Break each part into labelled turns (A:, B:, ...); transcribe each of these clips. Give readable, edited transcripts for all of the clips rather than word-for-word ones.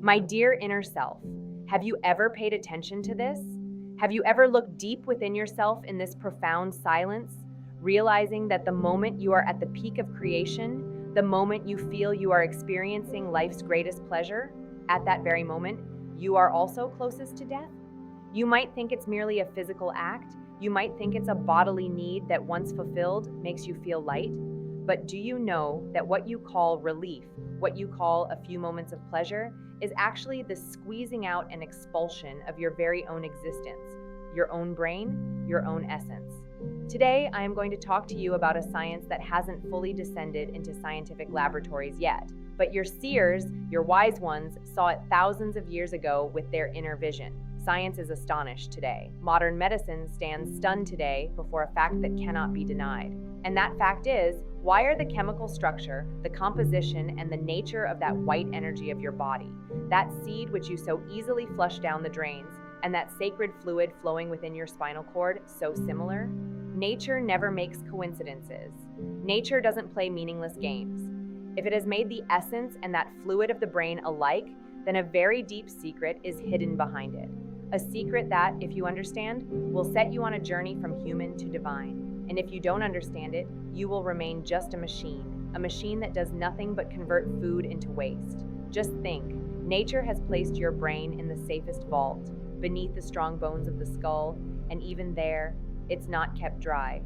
A: My dear inner self, have you ever paid attention to this? Have you ever looked deep within yourself in this profound silence, realizing that the moment you are at the peak of creation, the moment you feel you are experiencing life's greatest pleasure, at that very moment, you are also closest to death? You might think it's merely a physical act. You might think it's a bodily need that, once fulfilled, makes you feel light. But do you know that what you call relief, what you call a few moments of pleasure, is actually the squeezing out and expulsion of your very own existence, your own brain, your own essence? Today, I am going to talk to you about a science that hasn't fully descended into scientific laboratories yet, but your seers, your wise ones, saw it thousands of years ago with their inner vision. Science is astonished today. Modern medicine stands stunned today before a fact that cannot be denied. And that fact is, why are the chemical structure, the composition, and the nature of that white energy of your body, that seed which you so easily flush down the drains, and that sacred fluid flowing within your spinal cord, so similar? Nature never makes coincidences. Nature doesn't play meaningless games. If it has made the essence and that fluid of the brain alike, then a very deep secret is hidden behind it. A secret that, if you understand, will set you on a journey from human to divine. And if you don't understand it, you will remain just a machine that does nothing but convert food into waste. Just think, nature has placed your brain in the safest vault, beneath the strong bones of the skull, and even there, it's not kept dry.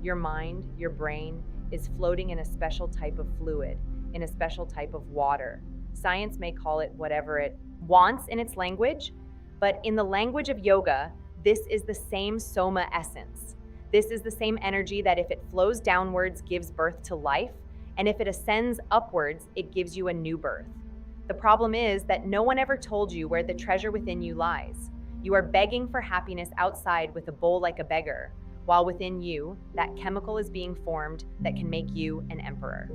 A: Your mind, your brain, is floating in a special type of fluid, in a special type of water. Science may call it whatever it wants in its language, but in the language of yoga, this is the same soma essence. This is the same energy that, if it flows downwards, gives birth to life, and if it ascends upwards, it gives you a new birth. The problem is that no one ever told you where the treasure within you lies. You are begging for happiness outside with a bowl like a beggar, while within you, that chemical is being formed that can make you an emperor.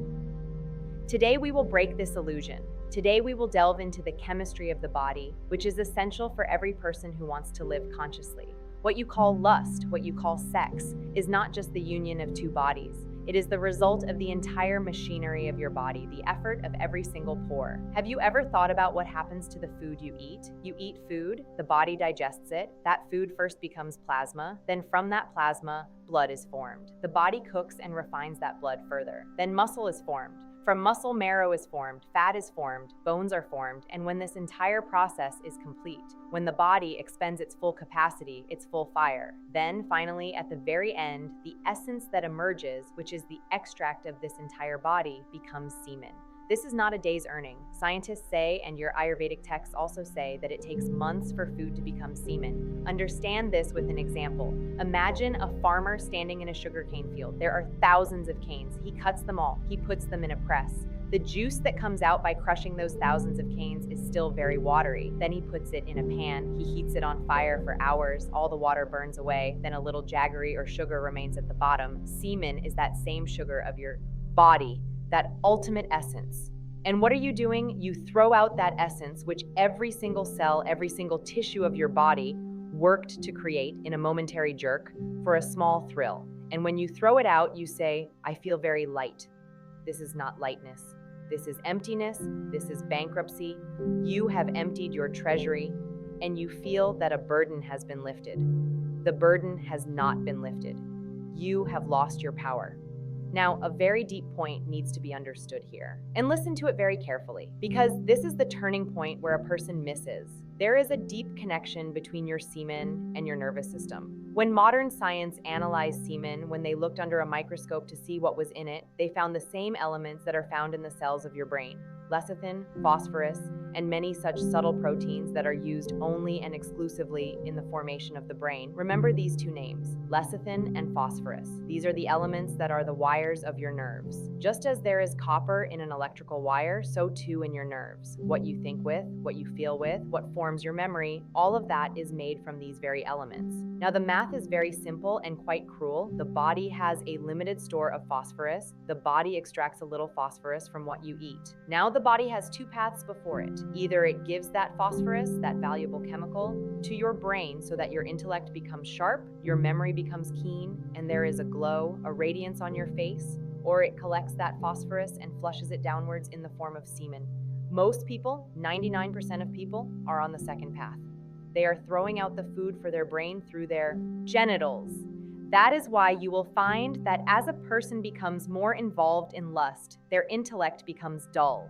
A: Today we will break this illusion. Today we will delve into the chemistry of the body, which is essential for every person who wants to live consciously. What you call lust, what you call sex, is not just the union of two bodies. It is the result of the entire machinery of your body, the effort of every single pore. Have you ever thought about what happens to the food you eat? You eat food, the body digests it, that food first becomes plasma, then from that plasma, blood is formed. The body cooks and refines that blood further. Then muscle is formed. From muscle, marrow is formed, fat is formed, bones are formed, and when this entire process is complete, when the body expends its full capacity, its full fire, then finally at the very end, the essence that emerges, which is the extract of this entire body, becomes semen. This is not a day's earning. Scientists say, and your Ayurvedic texts also say, that it takes months for food to become semen. Understand this with an example. Imagine a farmer standing in a sugarcane field. There are thousands of canes. He cuts them all. He puts them in a press. The juice that comes out by crushing those thousands of canes is still very watery. Then he puts it in a pan. He heats it on fire for hours. All the water burns away. Then a little jaggery or sugar remains at the bottom. Semen is that same sugar of your body, that ultimate essence. And what are you doing? You throw out that essence, which every single cell, every single tissue of your body worked to create in a momentary jerk for a small thrill. And when you throw it out, you say, I feel very light. This is not lightness. This is emptiness. This is bankruptcy. You have emptied your treasury, and you feel that a burden has been lifted. The burden has not been lifted. You have lost your power. Now, a very deep point needs to be understood here, and listen to it very carefully, because this is the turning point where a person misses. There is a deep connection between your semen and your nervous system. When modern science analyzed semen, when they looked under a microscope to see what was in it, they found the same elements that are found in the cells of your brain: lecithin, phosphorus, and many such subtle proteins that are used only and exclusively in the formation of the brain. Remember these two names, lecithin and phosphorus. These are the elements that are the wires of your nerves. Just as there is copper in an electrical wire, so too in your nerves. What you think with, what you feel with, what forms your memory, all of that is made from these very elements. Now the math is very simple and quite cruel. The body has a limited store of phosphorus. The body extracts a little phosphorus from what you eat. Now the body has two paths before it. Either it gives that phosphorus, that valuable chemical, to your brain so that your intellect becomes sharp, your memory becomes keen, and there is a glow, a radiance on your face, or it collects that phosphorus and flushes it downwards in the form of semen. Most people, 99% of people, are on the second path. They are throwing out the food for their brain through their genitals. That is why you will find that as a person becomes more involved in lust, their intellect becomes dull.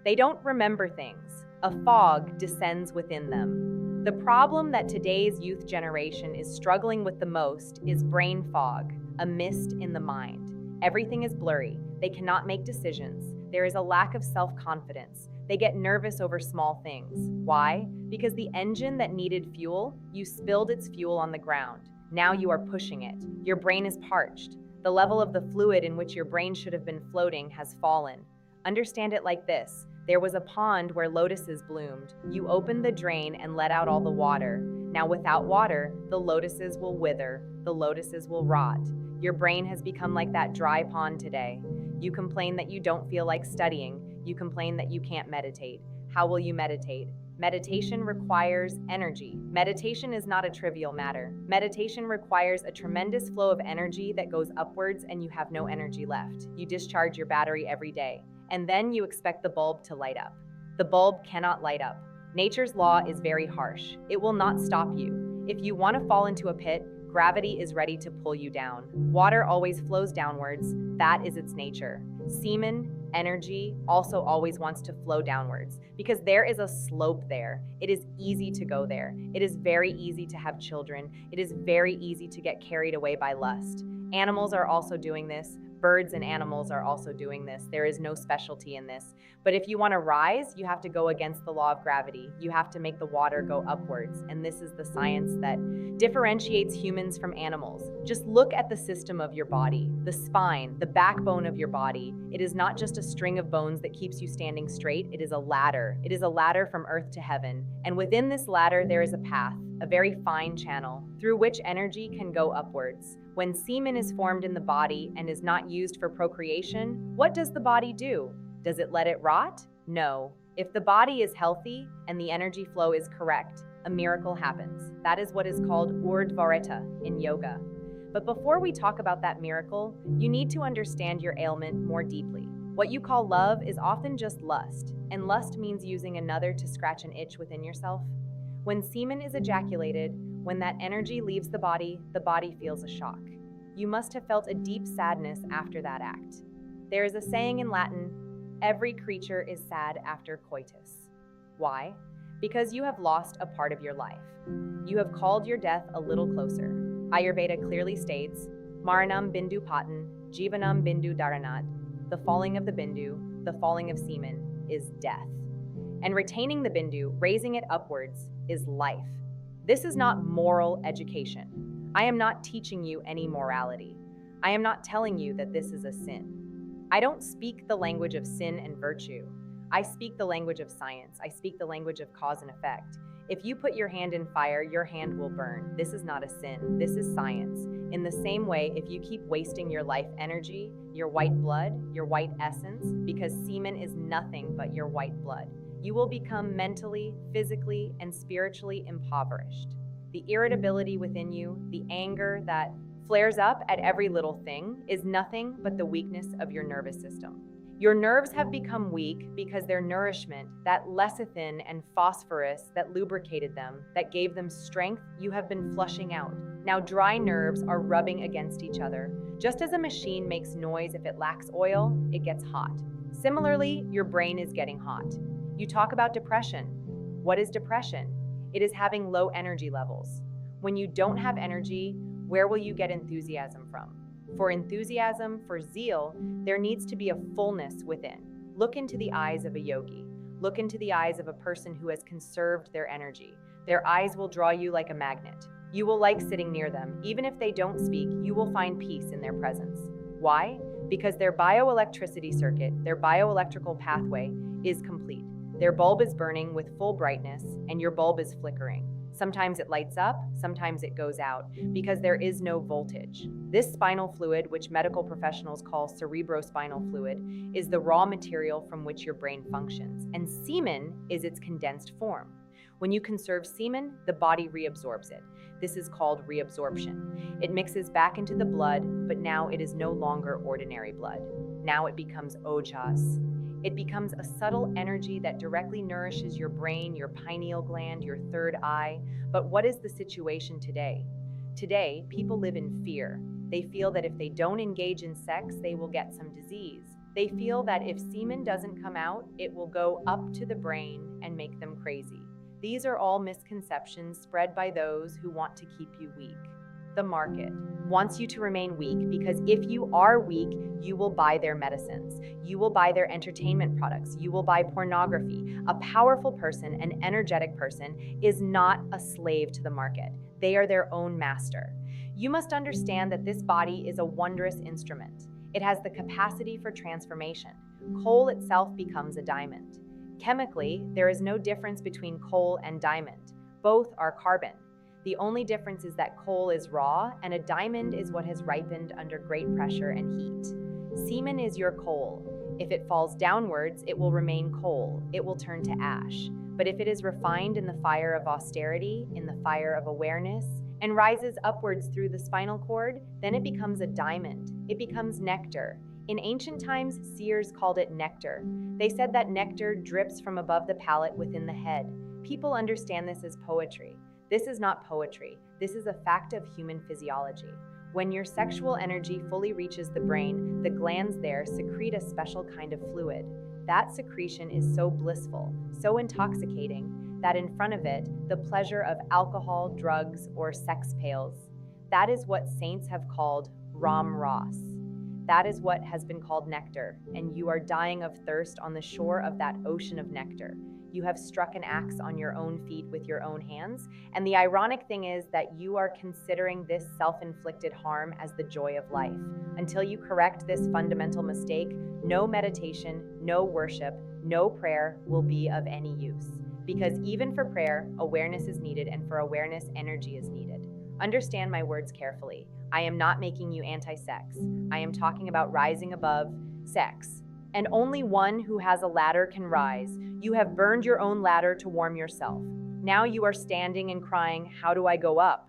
A: They don't remember things. A fog descends within them. The problem that today's youth generation is struggling with the most is brain fog, a mist in the mind. Everything is blurry. They cannot make decisions. There is a lack of self-confidence. They get nervous over small things. Why? Because the engine that needed fuel, you spilled its fuel on the ground. Now you are pushing it. Your brain is parched. The level of the fluid in which your brain should have been floating has fallen. Understand it like this. There was a pond where lotuses bloomed. You opened the drain and let out all the water. Now without water, the lotuses will wither. The lotuses will rot. Your brain has become like that dry pond today. You complain that you don't feel like studying. You complain that you can't meditate. How will you meditate? Meditation requires energy. Meditation is not a trivial matter. Meditation requires a tremendous flow of energy that goes upwards and you have no energy left. You discharge your battery every day, and then you expect the bulb to light up. The bulb cannot light up. Nature's law is very harsh. It will not stop you. If you want to fall into a pit, gravity is ready to pull you down. Water always flows downwards. That is its nature. Semen, energy, also always wants to flow downwards because there is a slope there. It is easy to go there. It is very easy to have children. It is very easy to get carried away by lust. Animals are also doing this. Birds and animals are also doing this. There is no specialty in this. But if you want to rise, you have to go against the law of gravity. You have to make the water go upwards. And this is the science that differentiates humans from animals. Just look at the system of your body, the spine, the backbone of your body. It is not just a string of bones that keeps you standing straight. It is a ladder. It is a ladder from earth to heaven. And within this ladder, there is a path, a very fine channel, through which energy can go upwards. When semen is formed in the body and is not used for procreation, what does the body do? Does it let it rot? No. If the body is healthy and the energy flow is correct, a miracle happens. That is what is called urdhvareta in yoga. But before we talk about that miracle, you need to understand your ailment more deeply. What you call love is often just lust, and lust means using another to scratch an itch within yourself. When semen is ejaculated, when that energy leaves the body feels a shock. You must have felt a deep sadness after that act. There is a saying in Latin, every creature is sad after coitus. Why? Because you have lost a part of your life. You have called your death a little closer. Ayurveda clearly states, Maranam bindu patan, Jivanam bindu dharanat, the falling of the bindu, the falling of semen, is death. And retaining the bindu, raising it upwards, is life. This is not moral education. I am not teaching you any morality. I am not telling you that this is a sin. I don't speak the language of sin and virtue. I speak the language of science. I speak the language of cause and effect. If you put your hand in fire, your hand will burn. This is not a sin. This is science. In the same way, if you keep wasting your life energy, your white blood, your white essence, because semen is nothing but your white blood, you will become mentally, physically, and spiritually impoverished. The irritability within you, the anger that flares up at every little thing, is nothing but the weakness of your nervous system. Your nerves have become weak because their nourishment, that lecithin and phosphorus that lubricated them, that gave them strength, you have been flushing out. Now dry nerves are rubbing against each other. Just as a machine makes noise if it lacks oil, it gets hot. Similarly, your brain is getting hot. You talk about depression. What is depression? It is having low energy levels. When you don't have energy, where will you get enthusiasm from? For enthusiasm, for zeal, there needs to be a fullness within. Look into the eyes of a yogi. Look into the eyes of a person who has conserved their energy. Their eyes will draw you like a magnet. You will like sitting near them. Even if they don't speak, you will find peace in their presence. Why? Because their bioelectricity circuit, their bioelectrical pathway, is complete. Their bulb is burning with full brightness, and your bulb is flickering. Sometimes it lights up, sometimes it goes out, because there is no voltage. This spinal fluid, which medical professionals call cerebrospinal fluid, is the raw material from which your brain functions, and semen is its condensed form. When you conserve semen, the body reabsorbs it. This is called reabsorption. It mixes back into the blood, but now it is no longer ordinary blood. Now it becomes ojas. It becomes a subtle energy that directly nourishes your brain, your pineal gland, your third eye. But what is the situation today? Today, people live in fear. They feel that if they don't engage in sex, they will get some disease. They feel that if semen doesn't come out, it will go up to the brain and make them crazy. These are all misconceptions spread by those who want to keep you weak. The market wants you to remain weak because if you are weak, you will buy their medicines. You will buy their entertainment products. You will buy pornography. A powerful person, an energetic person, is not a slave to the market. They are their own master. You must understand that this body is a wondrous instrument. It has the capacity for transformation. Coal itself becomes a diamond. Chemically, there is no difference between coal and diamond. Both are carbon. The only difference is that coal is raw and a diamond is what has ripened under great pressure and heat. Semen is your coal. If it falls downwards, it will remain coal. It will turn to ash. But if it is refined in the fire of austerity, in the fire of awareness, and rises upwards through the spinal cord, then it becomes a diamond. It becomes nectar. In ancient times, seers called it nectar. They said that nectar drips from above the palate within the head. People understand this as poetry. This is not poetry. This is a fact of human physiology. When your sexual energy fully reaches the brain, the glands there secrete a special kind of fluid. That secretion is so blissful, so intoxicating, that in front of it, the pleasure of alcohol, drugs, or sex pales. That is what saints have called Ram Ras. That is what has been called nectar, and you are dying of thirst on the shore of that ocean of nectar. You have struck an axe on your own feet with your own hands, and the ironic thing is that you are considering this self-inflicted harm as the joy of life. Until you correct this fundamental mistake, no meditation, no worship, no prayer will be of any use. Because even for prayer, awareness is needed, and for awareness, energy is needed. Understand my words carefully. I am not making you anti-sex. I am talking about rising above sex. And only one who has a ladder can rise. You have burned your own ladder to warm yourself. Now you are standing and crying, how do I go up?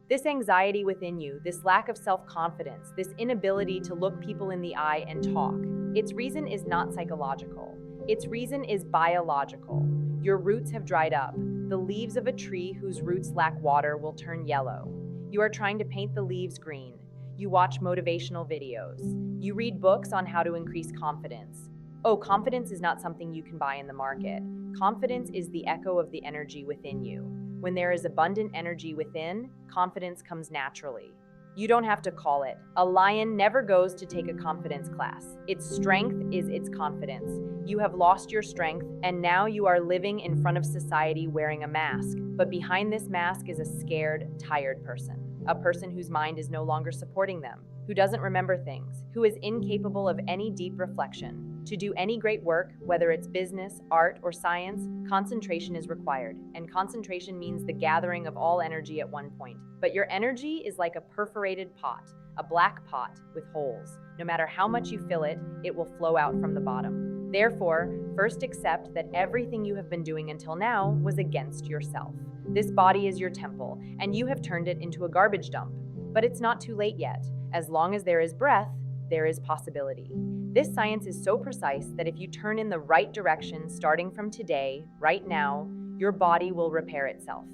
A: This anxiety within you, this lack of self-confidence, this inability to look people in the eye and talk, its reason is not psychological. Its reason is biological. Your roots have dried up. The leaves of a tree whose roots lack water will turn yellow. You are trying to paint the leaves green. You watch motivational videos. You read books on how to increase confidence. Oh, confidence is not something you can buy in the market. Confidence is the echo of the energy within you. When there is abundant energy within, confidence comes naturally. You don't have to call it. A lion never goes to take a confidence class. Its strength is its confidence. You have lost your strength, and now you are living in front of society wearing a mask. But behind this mask is a scared, tired person. A person whose mind is no longer supporting them, who doesn't remember things, who is incapable of any deep reflection. To do any great work, whether it's business, art, or science, concentration is required. And concentration means the gathering of all energy at one point. But your energy is like a perforated pot, a black pot with holes. No matter how much you fill it, it will flow out from the bottom. Therefore, first accept that everything you have been doing until now was against yourself. This body is your temple, and you have turned it into a garbage dump. But it's not too late yet. As long as there is breath, there is possibility. This science is so precise that if you turn in the right direction starting from today, right now, your body will repair itself.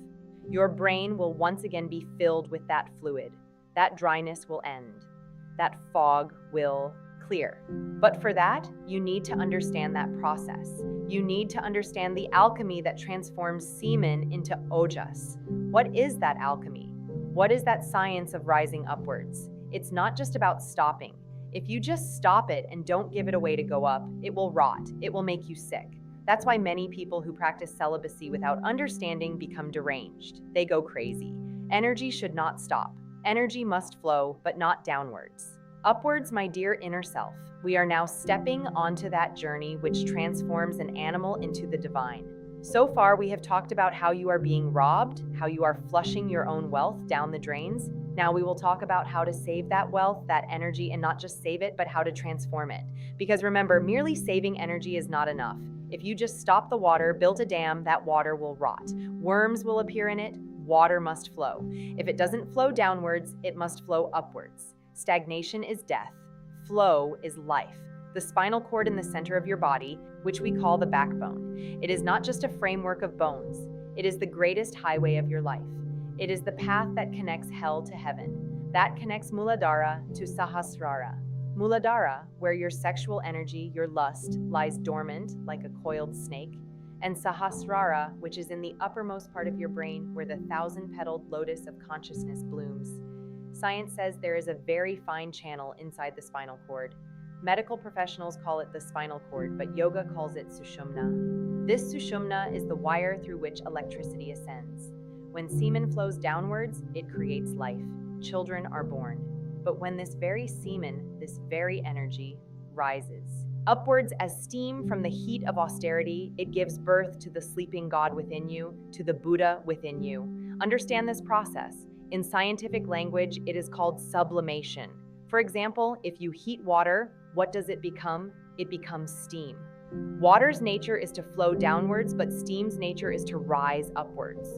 A: Your brain will once again be filled with that fluid. That dryness will end. That fog will clear. But for that, you need to understand that process. You need to understand the alchemy that transforms semen into ojas. What is that alchemy? What is that science of rising upwards? It's not just about stopping. If you just stop it and don't give it away to go up, it will rot. It will make you sick. That's why many people who practice celibacy without understanding become deranged. They go crazy. Energy should not stop. Energy must flow, but not downwards. Upwards, my dear inner self. We are now stepping onto that journey which transforms an animal into the divine. So far, we have talked about how you are being robbed, how you are flushing your own wealth down the drains. Now we will talk about how to save that wealth, that energy, and not just save it, but how to transform it. Because remember, merely saving energy is not enough. If you just stop the water, build a dam, that water will rot. Worms will appear in it. Water must flow. If it doesn't flow downwards, it must flow upwards. Stagnation is death. Flow is life. The spinal cord in the center of your body, which we call the backbone. It is not just a framework of bones. It is the greatest highway of your life. It is the path that connects hell to heaven, that connects Muladhara to Sahasrara. Muladhara, where your sexual energy, your lust, lies dormant like a coiled snake, and Sahasrara, which is in the uppermost part of your brain where the thousand-petaled lotus of consciousness blooms. Science says there is a very fine channel inside the spinal cord. Medical professionals call it the spinal cord, but yoga calls it sushumna. This sushumna is the wire through which electricity ascends. When semen flows downwards, it creates life. Children are born. But when this very semen, this very energy, rises upwards as steam from the heat of austerity, it gives birth to the sleeping God within you, to the Buddha within you. Understand this process. In scientific language, it is called sublimation. For example, if you heat water, what does it become? It becomes steam. Water's nature is to flow downwards, but steam's nature is to rise upwards.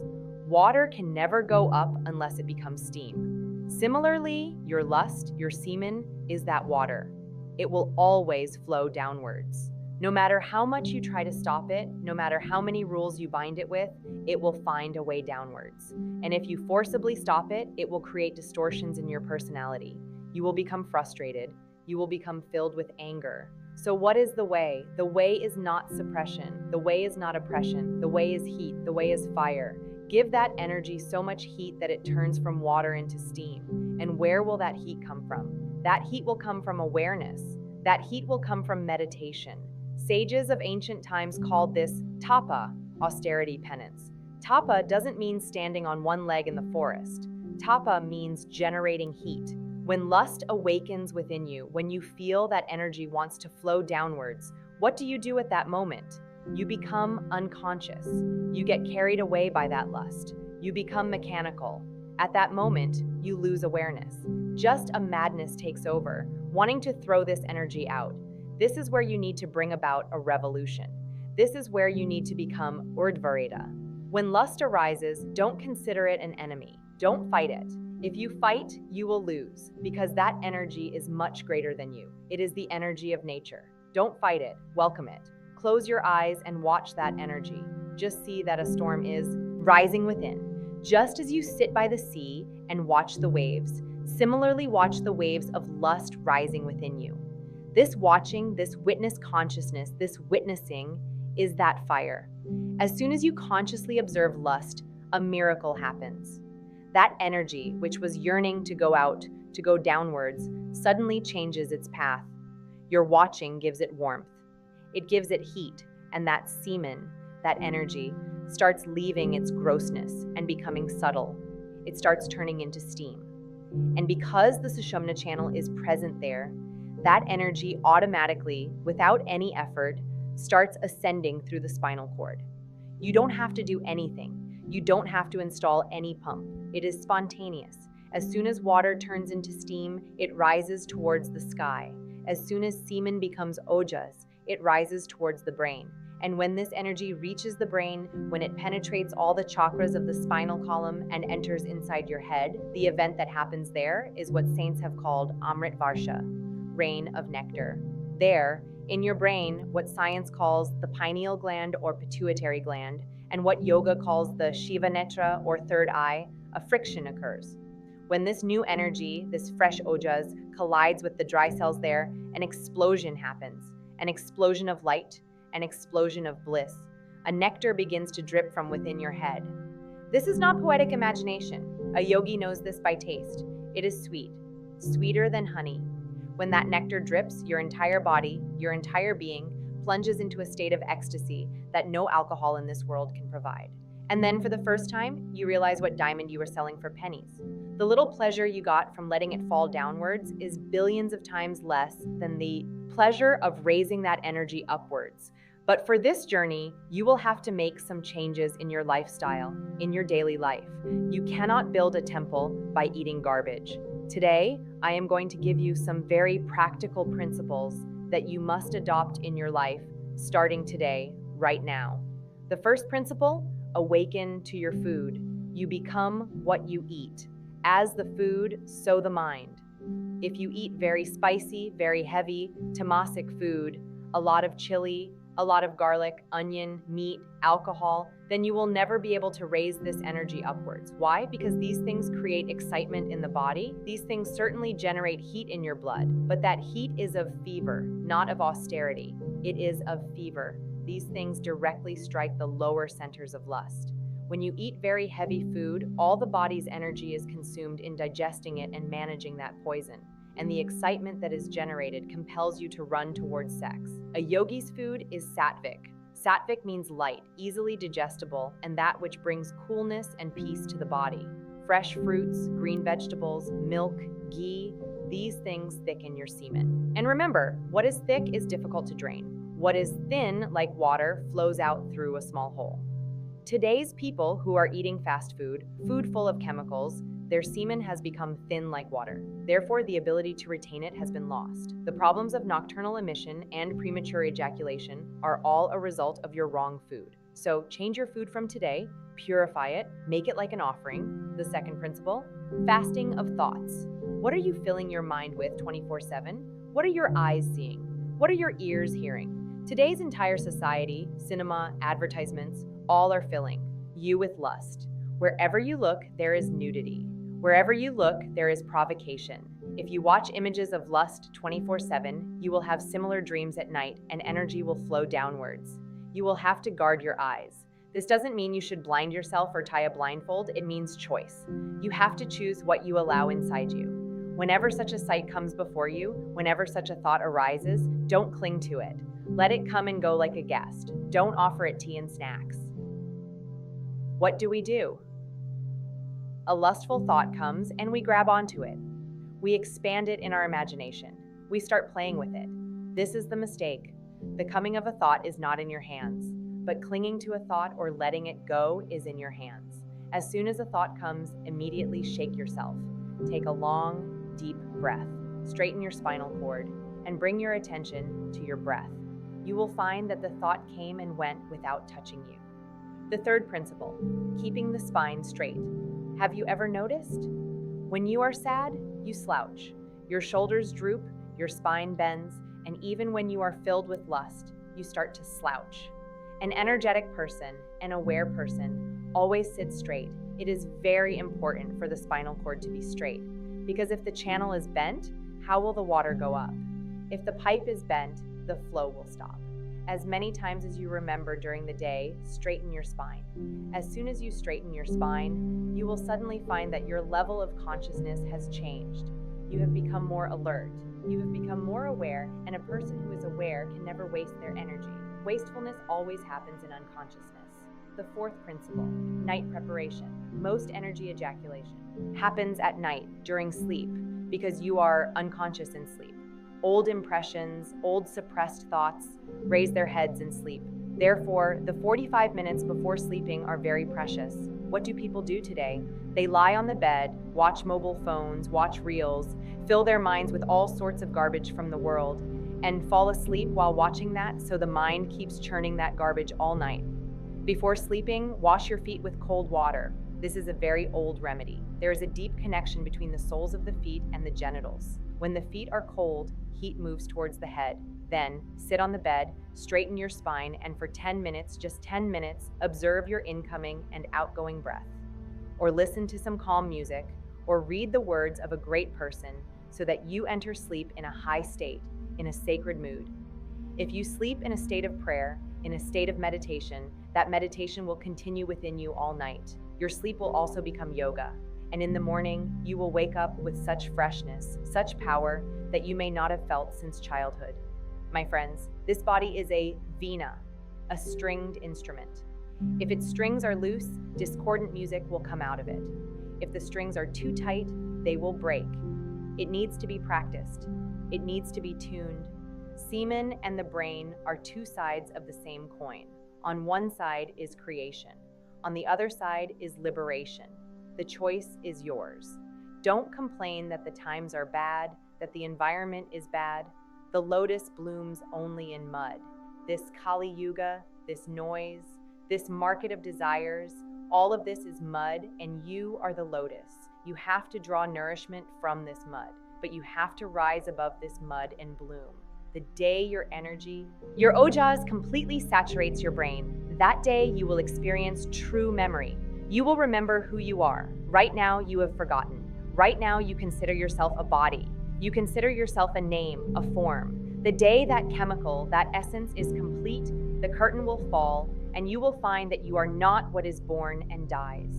A: Water can never go up unless it becomes steam. Similarly, your lust, your semen, is that water. It will always flow downwards. No matter how much you try to stop it, no matter how many rules you bind it with, it will find a way downwards. And if you forcibly stop it, it will create distortions in your personality. You will become frustrated. You will become filled with anger. So what is the way? The way is not suppression. The way is not oppression. The way is heat. The way is fire. Give that energy so much heat that it turns from water into steam. And where will that heat come from? That heat will come from awareness. That heat will come from meditation. Sages of ancient times called this tapa, austerity penance. Tapa doesn't mean standing on one leg in the forest. Tapa means generating heat. When lust awakens within you, when you feel that energy wants to flow downwards, what do you do at that moment? You become unconscious. You get carried away by that lust. You become mechanical. At that moment, you lose awareness. Just a madness takes over, wanting to throw this energy out. This is where you need to bring about a revolution. This is where you need to become urdhvarita. When lust arises, don't consider it an enemy. Don't fight it. If you fight, you will lose, because that energy is much greater than you. It is the energy of nature. Don't fight it, welcome it. Close your eyes and watch that energy. Just see that a storm is rising within. Just as you sit by the sea and watch the waves, similarly watch the waves of lust rising within you. This watching, this witness consciousness, this witnessing is that fire. As soon as you consciously observe lust, a miracle happens. That energy, which was yearning to go out, to go downwards, suddenly changes its path. Your watching gives it warmth. It gives it heat, and that semen, that energy, starts leaving its grossness and becoming subtle. It starts turning into steam. And because the Sushumna channel is present there, that energy automatically, without any effort, starts ascending through the spinal cord. You don't have to do anything. You don't have to install any pump. It is spontaneous. As soon as water turns into steam, it rises towards the sky. As soon as semen becomes ojas, it rises towards the brain. And when this energy reaches the brain, when it penetrates all the chakras of the spinal column and enters inside your head, the event that happens there is what saints have called Amrit Varsha, rain of nectar. There, in your brain, what science calls the pineal gland or pituitary gland, and what yoga calls the Shiva Netra or third eye, a friction occurs. When this new energy, this fresh ojas, collides with the dry cells there, an explosion happens, an explosion of light, an explosion of bliss. A nectar begins to drip from within your head. This is not poetic imagination. A yogi knows this by taste. It is sweet, sweeter than honey. When that nectar drips, your entire body, your entire being, plunges into a state of ecstasy that no alcohol in this world can provide. And then for the first time, you realize what diamond you were selling for pennies. The little pleasure you got from letting it fall downwards is billions of times less than the pleasure of raising that energy upwards. But for this journey, you will have to make some changes in your lifestyle, in your daily life. You cannot build a temple by eating garbage. Today, I am going to give you some very practical principles that you must adopt in your life starting today, right now. The first principle, awaken to your food. You become what you eat. As the food, so the mind. If you eat very spicy, very heavy, tamasic food, a lot of chili, a lot of garlic, onion, meat, alcohol, then you will never be able to raise this energy upwards. Why? Because these things create excitement in the body. These things certainly generate heat in your blood, but that heat is of fever, not of austerity. It is of fever. These things directly strike the lower centers of lust. When you eat very heavy food, all the body's energy is consumed in digesting it and managing that poison. And the excitement that is generated compels you to run towards sex. A yogi's food is sattvic. Sattvic means light, easily digestible, and that which brings coolness and peace to the body. Fresh fruits, green vegetables, milk, ghee, these things thicken your semen. And remember, what is thick is difficult to drain. What is thin, like water, flows out through a small hole. Today's people who are eating fast food, food full of chemicals, their semen has become thin like water. Therefore, the ability to retain it has been lost. The problems of nocturnal emission and premature ejaculation are all a result of your wrong food. So change your food from today, purify it, make it like an offering. The second principle, fasting of thoughts. What are you filling your mind with 24/7? What are your eyes seeing? What are your ears hearing? Today's entire society, cinema, advertisements, all are filling you with lust. Wherever you look, there is nudity. Wherever you look, there is provocation. If you watch images of lust 24/7, you will have similar dreams at night and energy will flow downwards. You will have to guard your eyes. This doesn't mean you should blind yourself or tie a blindfold, it means choice. You have to choose what you allow inside you. Whenever such a sight comes before you, whenever such a thought arises, don't cling to it. Let it come and go like a guest. Don't offer it tea and snacks. What do? A lustful thought comes and we grab onto it. We expand it in our imagination. We start playing with it. This is the mistake. The coming of a thought is not in your hands, but clinging to a thought or letting it go is in your hands. As soon as a thought comes, immediately shake yourself. Take a long, deep breath. Straighten your spinal cord and bring your attention to your breath. You will find that the thought came and went without touching you. The third principle, keeping the spine straight. Have you ever noticed? When you are sad, you slouch. Your shoulders droop, your spine bends, and even when you are filled with lust, you start to slouch. An energetic person, an aware person, always sits straight. It is very important for the spinal cord to be straight, because if the channel is bent, how will the water go up? If the pipe is bent, the flow will stop. As many times as you remember during the day, straighten your spine. As soon as you straighten your spine, you will suddenly find that your level of consciousness has changed. You have become more alert. You have become more aware, and a person who is aware can never waste their energy. Wastefulness always happens in unconsciousness. The fourth principle, night preparation. Most energy ejaculation happens at night during sleep because you are unconscious in sleep. Old impressions, old suppressed thoughts raise their heads in sleep. Therefore, the 45 minutes before sleeping are very precious. What do people do today? They lie on the bed, watch mobile phones, watch reels, fill their minds with all sorts of garbage from the world, and fall asleep while watching that, so the mind keeps churning that garbage all night. Before sleeping, wash your feet with cold water. This is a very old remedy. There is a deep connection between the soles of the feet and the genitals. When the feet are cold, heat moves towards the head. Then, sit on the bed, straighten your spine, and for 10 minutes, just 10 minutes, observe your incoming and outgoing breath. Or listen to some calm music, or read the words of a great person so that you enter sleep in a high state, in a sacred mood. If you sleep in a state of prayer, in a state of meditation, that meditation will continue within you all night. Your sleep will also become yoga. And in the morning, you will wake up with such freshness, such power that you may not have felt since childhood. My friends, this body is a vina, a stringed instrument. If its strings are loose, discordant music will come out of it. If the strings are too tight, they will break. It needs to be practiced. It needs to be tuned. Semen and the brain are two sides of the same coin. On one side is creation. On the other side is liberation. The choice is yours. Don't complain that the times are bad, that the environment is bad. The lotus blooms only in mud. This Kali Yuga, this noise, this market of desires, all of this is mud, and you are the lotus. You have to draw nourishment from this mud. but you have to rise above this mud and bloom. The day your ojas completely saturates your brain, that day you will experience true memory. You will remember who you are. Right now you have forgotten. Right now you consider yourself a body. You consider yourself a name, a form. The day that chemical, that essence is complete, the curtain will fall, and you will find that you are not what is born and dies.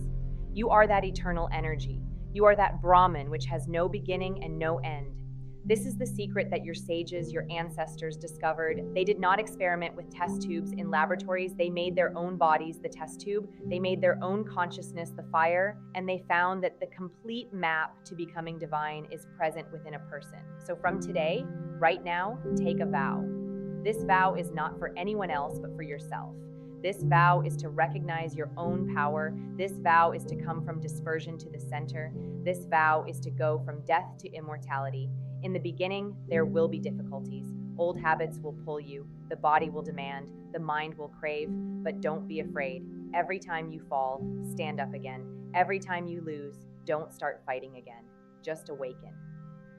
A: You are that eternal energy. You are that Brahman which has no beginning and no end. This is the secret that your sages, your ancestors discovered. They did not experiment with test tubes in laboratories. They made their own bodies the test tube. They made their own consciousness the fire, and they found that the complete map to becoming divine is present within a person. So from today, right now, take a vow. This vow is not for anyone else but for yourself. This vow is to recognize your own power. This vow is to come from dispersion to the center. This vow is to go from death to immortality. In the beginning, there will be difficulties. Old habits will pull you. The body will demand. The mind will crave. But don't be afraid. Every time you fall, stand up again. Every time you lose, don't start fighting again. Just awaken.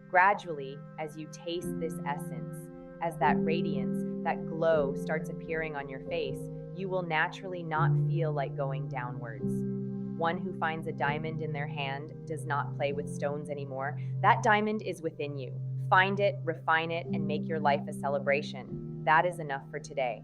A: Gradually, as you taste this essence, as that radiance, that glow starts appearing on your face, you will naturally not feel like going downwards. One who finds a diamond in their hand does not play with stones anymore. That diamond is within you. Find it, refine it, and make your life a celebration. That is enough for today.